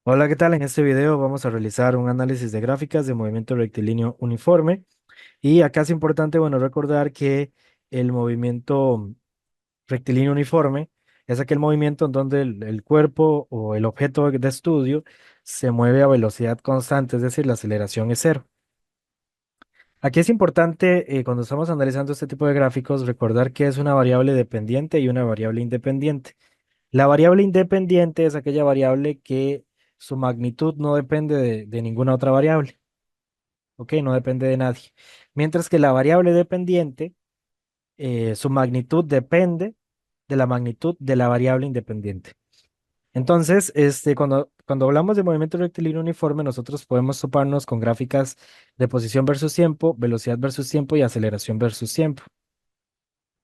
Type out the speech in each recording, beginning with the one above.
Hola, ¿qué tal? En este video vamos a realizar un análisis de gráficas de movimiento rectilíneo uniforme. Y acá es importante, bueno, recordar que el movimiento rectilíneo uniforme es aquel movimiento en donde el cuerpo o el objeto de estudio se mueve a velocidad constante, es decir, la aceleración es cero. Aquí es importante, cuando estamos analizando este tipo de gráficos, recordar que es una variable dependiente y una variable independiente. La variable independiente es aquella variable que su magnitud no depende de ninguna otra variable, ¿ok? No depende de nadie. Mientras que la variable dependiente, su magnitud depende de la magnitud de la variable independiente. Entonces, cuando hablamos de movimiento rectilíneo uniforme, nosotros podemos toparnos con gráficas de posición versus tiempo, velocidad versus tiempo y aceleración versus tiempo,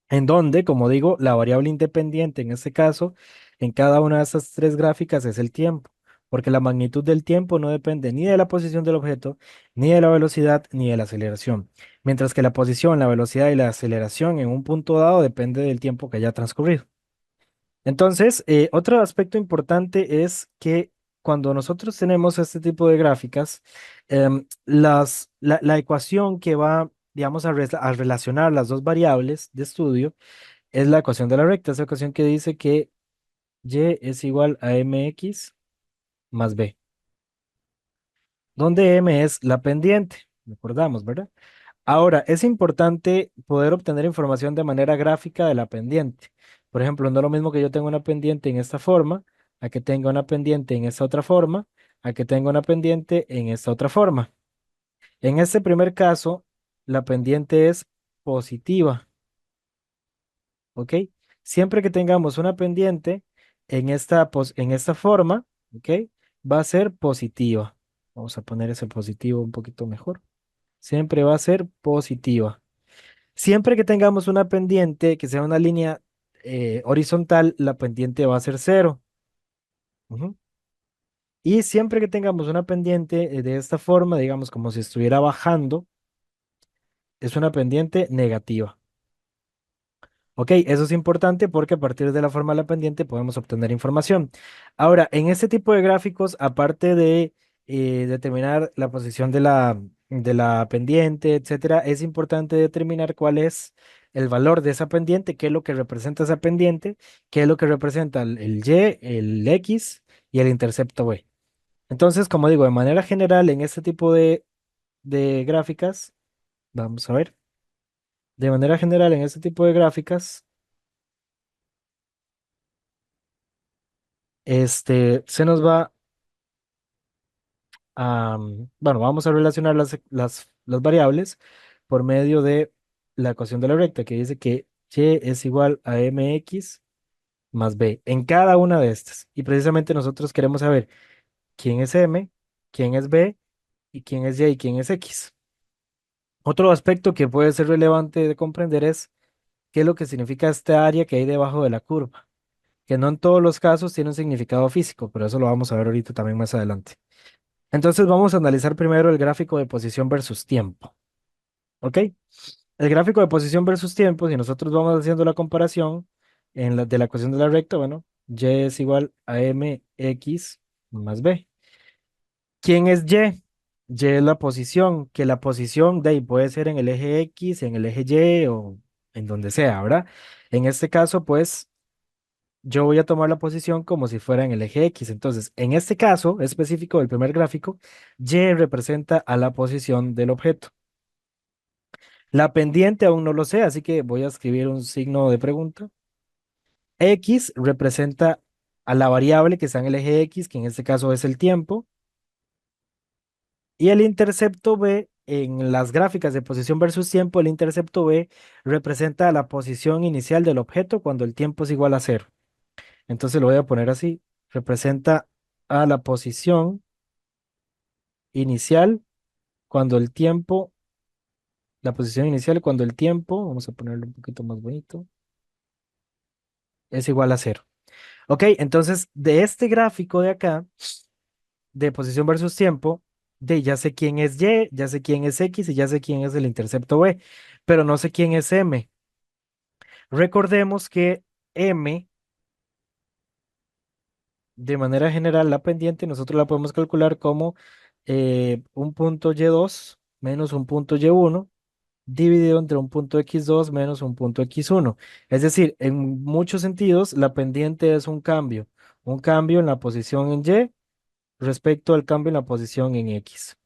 en donde, como digo, la variable independiente en este caso, en cada una de estas tres gráficas es el tiempo, porque la magnitud del tiempo no depende ni de la posición del objeto, ni de la velocidad, ni de la aceleración, mientras que la posición, la velocidad y la aceleración en un punto dado depende del tiempo que haya transcurrido. Entonces, otro aspecto importante es que cuando nosotros tenemos este tipo de gráficas, la ecuación que va, digamos, a relacionar las dos variables de estudio, es la ecuación de la recta, esa ecuación que dice que y es igual a mx más b, donde m es la pendiente, recordamos, ¿verdad? Ahora, es importante poder obtener información de manera gráfica de la pendiente. Por ejemplo, no es lo mismo que yo tenga una pendiente en esta forma, a que tenga una pendiente en esta otra forma, a que tenga una pendiente en esta otra forma. En este primer caso, la pendiente es positiva. ¿Ok? Siempre que tengamos una pendiente en esta forma, ¿ok? Va a ser positiva. Vamos a poner ese positivo un poquito mejor. Siempre va a ser positiva. Siempre que tengamos una pendiente que sea una línea horizontal, la pendiente va a ser cero. Ujú. Y siempre que tengamos una pendiente de esta forma, digamos como si estuviera bajando, es una pendiente negativa. Ok, eso es importante porque a partir de la forma de la pendiente podemos obtener información. Ahora, en este tipo de gráficos, aparte de determinar la posición de la pendiente, etcétera, es importante determinar cuál es el valor de esa pendiente, qué es lo que representa esa pendiente, qué es lo que representa el y, el x y el intercepto b. Entonces, como digo, de manera general, en este tipo de gráficas, vamos a ver, de manera general, en este tipo de gráficas, se nos va a, bueno, vamos a relacionar las variables por medio de la ecuación de la recta que dice que y es igual a mx más b en cada una de estas. Y precisamente nosotros queremos saber quién es m, quién es b y quién es y quién es x. Otro aspecto que puede ser relevante de comprender es qué es lo que significa esta área que hay debajo de la curva, que no en todos los casos tiene un significado físico, pero eso lo vamos a ver ahorita también más adelante. Entonces vamos a analizar primero el gráfico de posición versus tiempo, ¿ok? El gráfico de posición versus tiempo, si nosotros vamos haciendo la comparación de la ecuación de la recta, bueno, y es igual a mx más b. ¿Quién es y? Y es la posición, que la posición de ahí puede ser en el eje X, en el eje Y o en donde sea, ¿verdad? En este caso, pues yo voy a tomar la posición como si fuera en el eje X. Entonces, en este caso específico del primer gráfico, Y representa a la posición del objeto. La pendiente aún no lo sé, así que voy a escribir un signo de pregunta. X representa a la variable que está en el eje X, que en este caso es el tiempo. Y el intercepto B, en las gráficas de posición versus tiempo, el intercepto B representa a la posición inicial del objeto cuando el tiempo es igual a cero. Entonces lo voy a poner así. Representa a la posición inicial cuando el tiempo, la posición inicial cuando el tiempo, vamos a ponerlo un poquito más bonito, es igual a cero. Ok, entonces de este gráfico de acá, de posición versus tiempo, ya sé quién es Y, ya sé quién es X y ya sé quién es el intercepto B, pero no sé quién es M. Recordemos que M de manera general, la pendiente nosotros la podemos calcular como un punto y2 menos un punto y1 dividido entre un punto x2 menos un punto x1. Es decir, en muchos sentidos, la pendiente es un cambio en la posición en y respecto al cambio en la posición en x.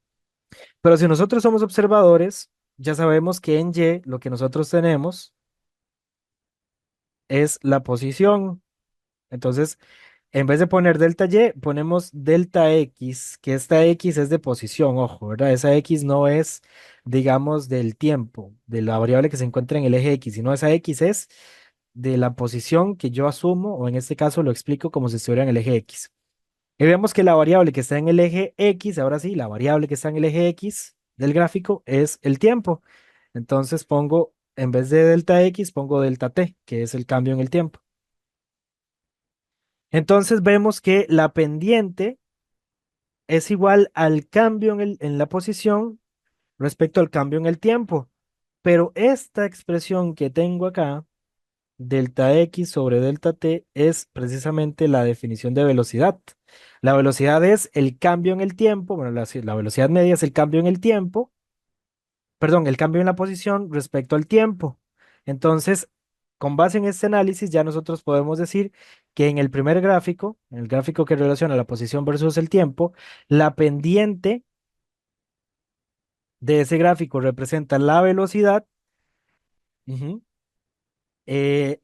Pero si nosotros somos observadores, ya sabemos que en y lo que nosotros tenemos es la posición. Entonces, en vez de poner delta y, ponemos delta x, que esta x es de posición, ojo, ¿verdad? Esa x no es, digamos, del tiempo, de la variable que se encuentra en el eje x, sino esa x es de la posición que yo asumo, o en este caso lo explico como si estuviera en el eje x. Y vemos que la variable que está en el eje x, ahora sí, la variable que está en el eje x del gráfico es el tiempo. Entonces pongo, en vez de delta x, pongo delta t, que es el cambio en el tiempo. Entonces vemos que la pendiente es igual al cambio en la posición respecto al cambio en el tiempo. Pero esta expresión que tengo acá, delta x sobre delta t, es precisamente la definición de velocidad. La velocidad es el cambio en el tiempo, bueno, la velocidad media es el cambio en el tiempo, perdón, el cambio en la posición respecto al tiempo. Entonces, con base en este análisis, ya nosotros podemos decir que en el primer gráfico, en el gráfico que relaciona la posición versus el tiempo, la pendiente de ese gráfico representa la velocidad, ujú, eh,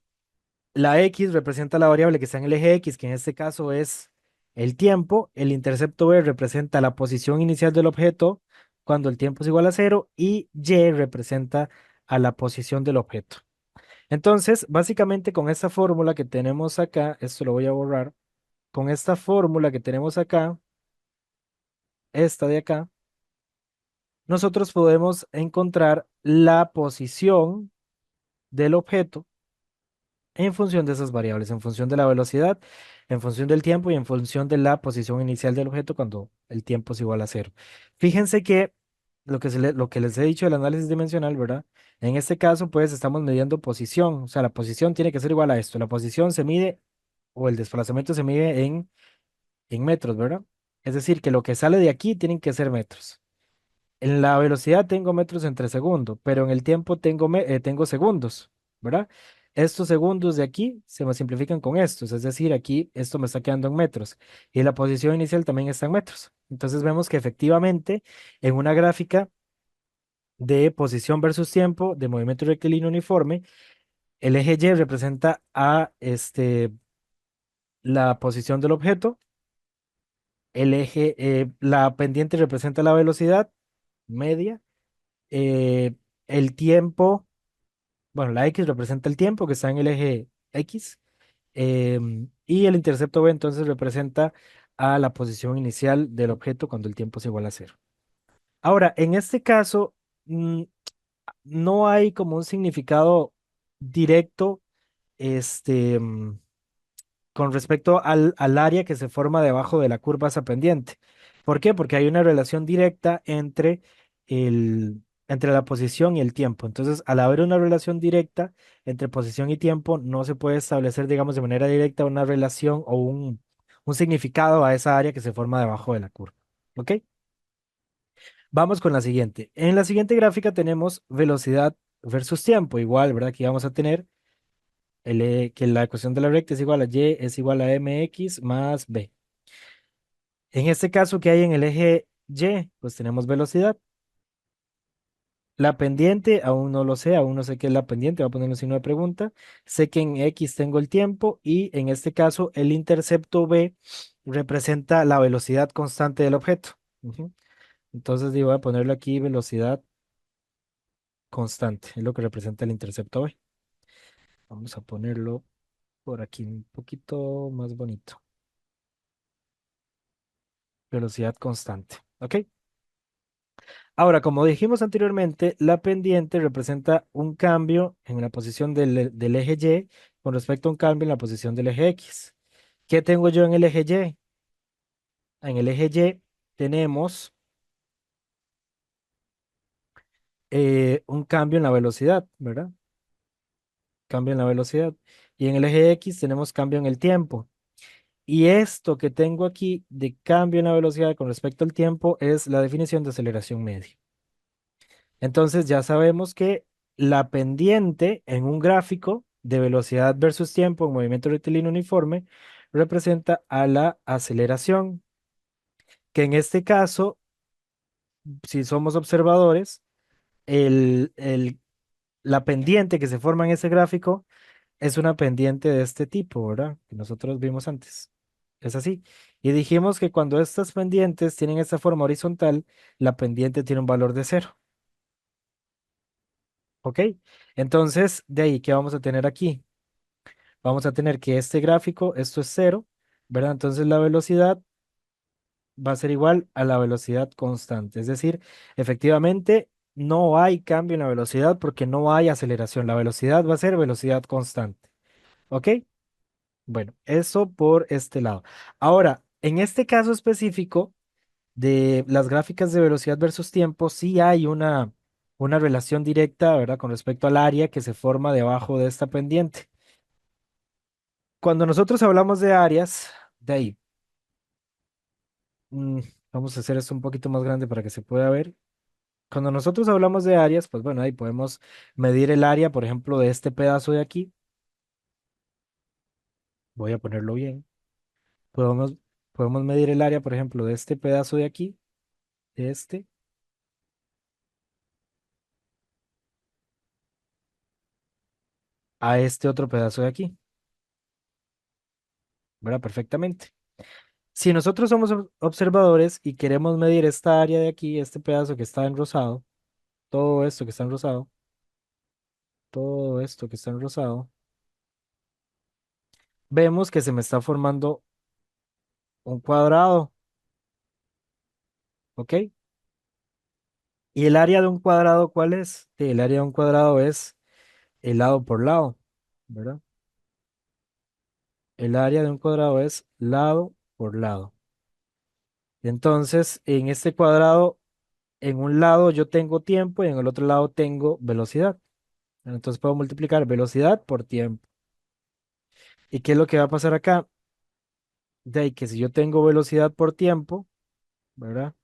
la x representa la variable que está en el eje x, que en este caso es el tiempo, el intercepto b representa la posición inicial del objeto cuando el tiempo es igual a cero y y representa a la posición del objeto. Entonces, básicamente con esta fórmula que tenemos acá, esto lo voy a borrar, con esta fórmula que tenemos acá, esta de acá, nosotros podemos encontrar la posición del objeto en función de esas variables, en función de la velocidad, en función del tiempo y en función de la posición inicial del objeto cuando el tiempo es igual a cero. Fíjense que lo que les he dicho del análisis dimensional, ¿verdad? En este caso, pues estamos midiendo posición, o sea, la posición tiene que ser igual a esto. La posición se mide o el desplazamiento se mide en metros, ¿verdad? Es decir, que lo que sale de aquí tienen que ser metros. En la velocidad tengo metros entre segundo, pero en el tiempo tengo segundos, ¿verdad? Estos segundos de aquí se me simplifican con estos, es decir, aquí esto me está quedando en metros y la posición inicial también está en metros. Entonces vemos que efectivamente en una gráfica de posición versus tiempo de movimiento rectilíneo uniforme, el eje Y representa a la posición del objeto, la pendiente representa la velocidad media, eh, el tiempo. Bueno, la X representa el tiempo que está en el eje X, y el intercepto B entonces representa a la posición inicial del objeto cuando el tiempo es igual a cero. Ahora, en este caso, mm, no hay como un significado directo, este, mm, con respecto al área que se forma debajo de la curva esa pendiente. ¿Por qué? Porque hay una relación directa entre la posición y el tiempo. Entonces, al haber una relación directa entre posición y tiempo, no se puede establecer, digamos, de manera directa una relación o un significado a esa área que se forma debajo de la curva. ¿Ok? Vamos con la siguiente. En la siguiente gráfica tenemos velocidad versus tiempo. Igual, ¿verdad? Aquí vamos a tener que la ecuación de la recta es igual a y es igual a mx más b. En este caso que hay en el eje y, pues tenemos velocidad. La pendiente, aún no lo sé, aún no sé qué es la pendiente, voy a poner un signo de pregunta. Sé que en x tengo el tiempo y en este caso el intercepto b representa la velocidad constante del objeto. Ujú. Entonces digo, voy a ponerle aquí velocidad constante, es lo que representa el intercepto b. Vamos a ponerlo por aquí un poquito más bonito. Velocidad constante. ¿Ok? Ahora, como dijimos anteriormente, la pendiente representa un cambio en la posición del eje Y con respecto a un cambio en la posición del eje X. ¿Qué tengo yo en el eje Y? En el eje Y tenemos un cambio en la velocidad, ¿verdad? Cambio en la velocidad. Y en el eje X tenemos cambio en el tiempo. Y esto que tengo aquí de cambio en la velocidad con respecto al tiempo es la definición de aceleración media. Entonces ya sabemos que la pendiente en un gráfico de velocidad versus tiempo en movimiento rectilíneo uniforme representa a la aceleración, que en este caso, si somos observadores, el, el- la pendiente que se forma en ese gráfico es una pendiente de este tipo, ¿verdad? Que nosotros vimos antes. Es así. Y dijimos que cuando estas pendientes tienen esta forma horizontal, la pendiente tiene un valor de cero. ¿Ok? Entonces, de ahí, ¿qué vamos a tener aquí? Vamos a tener que este gráfico, esto es cero, ¿verdad? Entonces la velocidad va a ser igual a la velocidad constante. Es decir, efectivamente, no hay cambio en la velocidad porque no hay aceleración. La velocidad va a ser velocidad constante. ¿Ok? Bueno, eso por este lado. Ahora, en este caso específico de las gráficas de velocidad versus tiempo, sí hay una relación directa, ¿verdad? Con respecto al área que se forma debajo de esta pendiente. Cuando nosotros hablamos de áreas, de ahí, mm, vamos a hacer esto un poquito más grande para que se pueda ver. Cuando nosotros hablamos de áreas, pues bueno, ahí podemos medir el área, por ejemplo, de este pedazo de aquí. Voy a ponerlo bien. Podemos, podemos medir el área, por ejemplo, de este pedazo de aquí, de este, a este otro pedazo de aquí, ¿verdad? Perfectamente. Si nosotros somos observadores y queremos medir esta área de aquí, este pedazo que está en rosado, todo esto que está en rosado, todo esto que está en rosado, vemos que se me está formando un cuadrado, ¿ok? ¿Y el área de un cuadrado cuál es? Sí, el área de un cuadrado es el lado por lado, ¿verdad? El área de un cuadrado es lado por lado. Entonces, en este cuadrado, en un lado yo tengo tiempo y en el otro lado tengo velocidad. Entonces puedo multiplicar velocidad por tiempo. ¿Y qué es lo que va a pasar acá? De ahí que si yo tengo velocidad por tiempo, ¿verdad?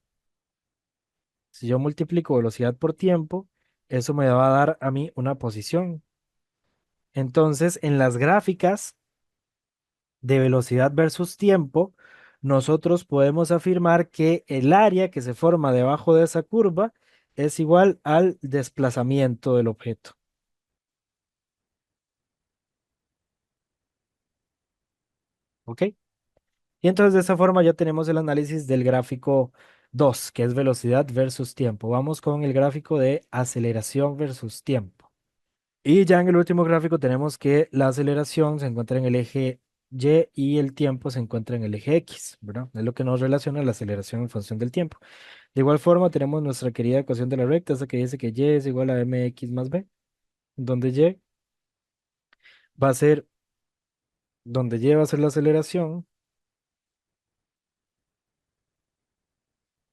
Si yo multiplico velocidad por tiempo, eso me va a dar a mí una posición. Entonces, en las gráficas de velocidad versus tiempo, nosotros podemos afirmar que el área que se forma debajo de esa curva es igual al desplazamiento del objeto. ¿Ok? Y entonces de esa forma ya tenemos el análisis del gráfico 2, que es velocidad versus tiempo. Vamos con el gráfico de aceleración versus tiempo. Y ya en el último gráfico tenemos que la aceleración se encuentra en el eje Y y el tiempo se encuentra en el eje X, ¿verdad? Es lo que nos relaciona la aceleración en función del tiempo. De igual forma tenemos nuestra querida ecuación de la recta, esa que dice que Y es igual a mx más b, donde va a ser, donde Y va a ser la aceleración,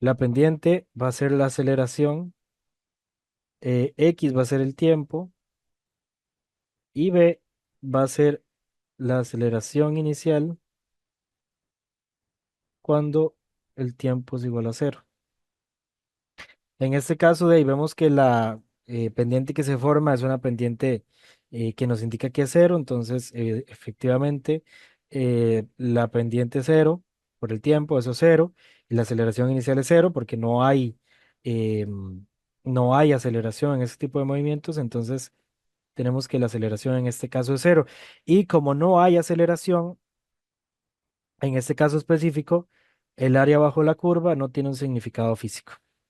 la pendiente va a ser la aceleración, X va a ser el tiempo y B va a ser la aceleración inicial cuando el tiempo es igual a cero. En este caso de ahí vemos que la pendiente que se forma es una pendiente que nos indica que es cero, entonces efectivamente la pendiente cero por el tiempo, eso es cero, y la aceleración inicial es cero porque no hay aceleración en ese tipo de movimientos, entonces tenemos que la aceleración en este caso es cero. Y como no hay aceleración, en este caso específico, el área bajo la curva no tiene un significado físico.